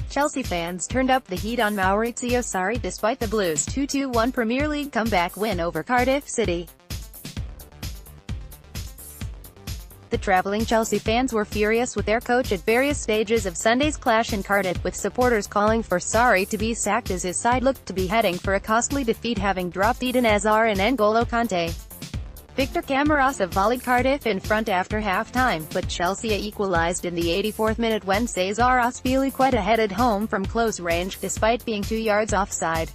Chelsea fans turned up the heat on Maurizio Sarri despite the Blues' 2-1 Premier League comeback win over Cardiff City. The travelling Chelsea fans were furious with their coach at various stages of Sunday's clash in Cardiff, with supporters calling for Sarri to be sacked as his side looked to be heading for a costly defeat, having dropped Eden Hazard and N'Golo Kante. Victor Camarasa volleyed Cardiff in front after half-time, but Chelseaa equalised in the 84th minute when Cesar Azpilicueta headed home from close range, despite being 2 yards offside.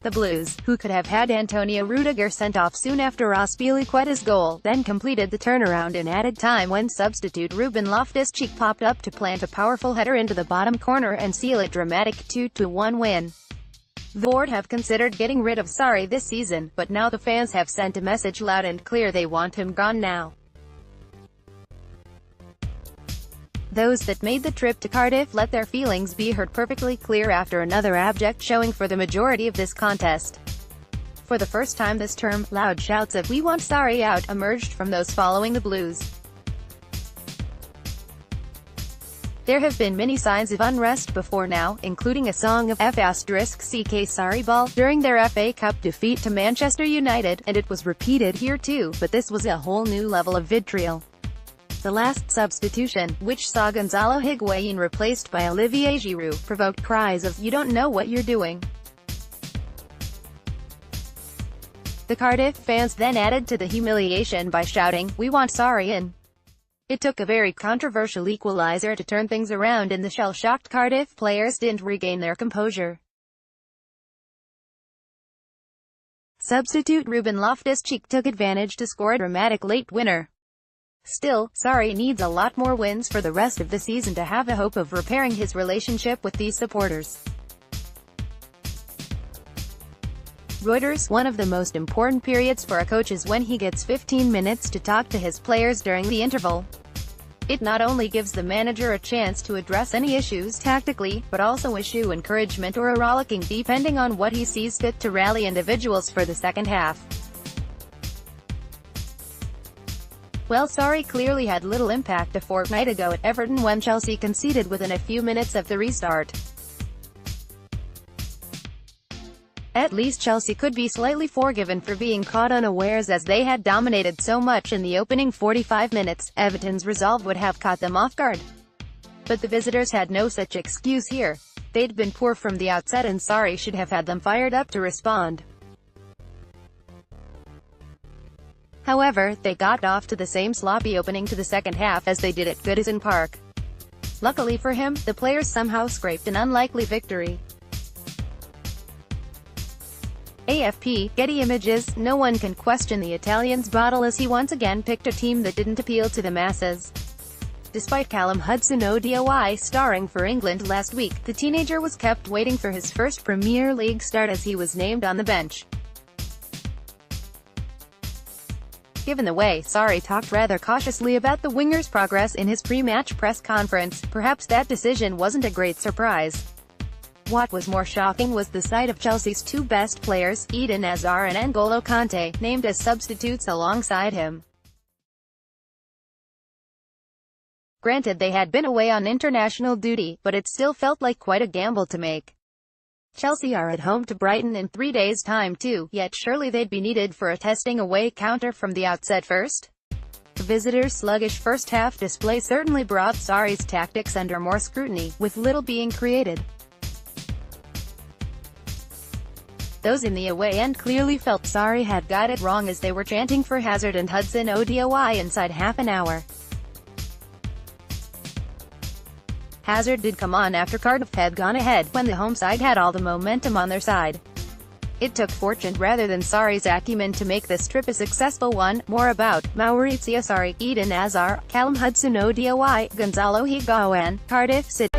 The Blues, who could have had Antonio Rudiger sent off soon after Azpilicueta's goal, then completed the turnaround in added time when substitute Ruben Loftus-Cheek popped up to plant a powerful header into the bottom corner and seal a dramatic 2-1 win. The board have considered getting rid of Sarri this season, but now the fans have sent a message loud and clear: they want him gone now. Those that made the trip to Cardiff let their feelings be heard perfectly clear after another abject showing for the majority of this contest. For the first time this term, loud shouts of "We want Sarri out" emerged from those following the Blues. There have been many signs of unrest before now, including a song of F***CK Sarri ball during their FA Cup defeat to Manchester United, and it was repeated here too, but this was a whole new level of vitriol. The last substitution, which saw Gonzalo Higuain replaced by Olivier Giroud, provoked cries of "You don't know what you're doing." The Cardiff fans then added to the humiliation by shouting, "We want Sarri in." It took a very controversial equalizer to turn things around, and the shell-shocked Cardiff players didn't regain their composure. Substitute Ruben Loftus-Cheek took advantage to score a dramatic late winner. Still, Sarri needs a lot more wins for the rest of the season to have a hope of repairing his relationship with these supporters. Reuters: one of the most important periods for a coach is when he gets 15 minutes to talk to his players during the interval. It not only gives the manager a chance to address any issues tactically, but also issue encouragement or a rollicking, depending on what he sees fit to rally individuals for the second half. Well, Sarri clearly had little impact a fortnight ago at Everton when Chelsea conceded within a few minutes of the restart. At least Chelsea could be slightly forgiven for being caught unawares, as they had dominated so much in the opening 45 minutes. Everton's resolve would have caught them off guard. But the visitors had no such excuse here. They'd been poor from the outset, and Sarri should have had them fired up to respond. However, they got off to the same sloppy opening to the second half as they did at Goodison Park. Luckily for him, the players somehow scraped an unlikely victory. AFP, Getty Images: no one can question the Italian's bottle as he once again picked a team that didn't appeal to the masses. Despite Callum Hudson-Odoi starring for England last week, the teenager was kept waiting for his first Premier League start as he was named on the bench. Given the way Sarri talked rather cautiously about the winger's progress in his pre-match press conference, perhaps that decision wasn't a great surprise. What was more shocking was the sight of Chelsea's two best players, Eden Hazard and N'Golo Kante, named as substitutes alongside him. Granted, they had been away on international duty, but it still felt like quite a gamble to make. Chelsea are at home to Brighton in 3 days' time too, yet surely they'd be needed for a testing away counter from the outset first? The visitors' sluggish first-half display certainly brought Sarri's tactics under more scrutiny, with little being created. Those in the away end clearly felt Sarri had got it wrong as they were chanting for Hazard and Hudson-Odoi inside half an hour. Hazard did come on after Cardiff had gone ahead, when the home side had all the momentum on their side. It took fortune rather than Sarri's acumen to make this trip a successful one. More about Maurizio Sarri, Eden Hazard, Callum Hudson-Odoi, Gonzalo Higuain, Cardiff City.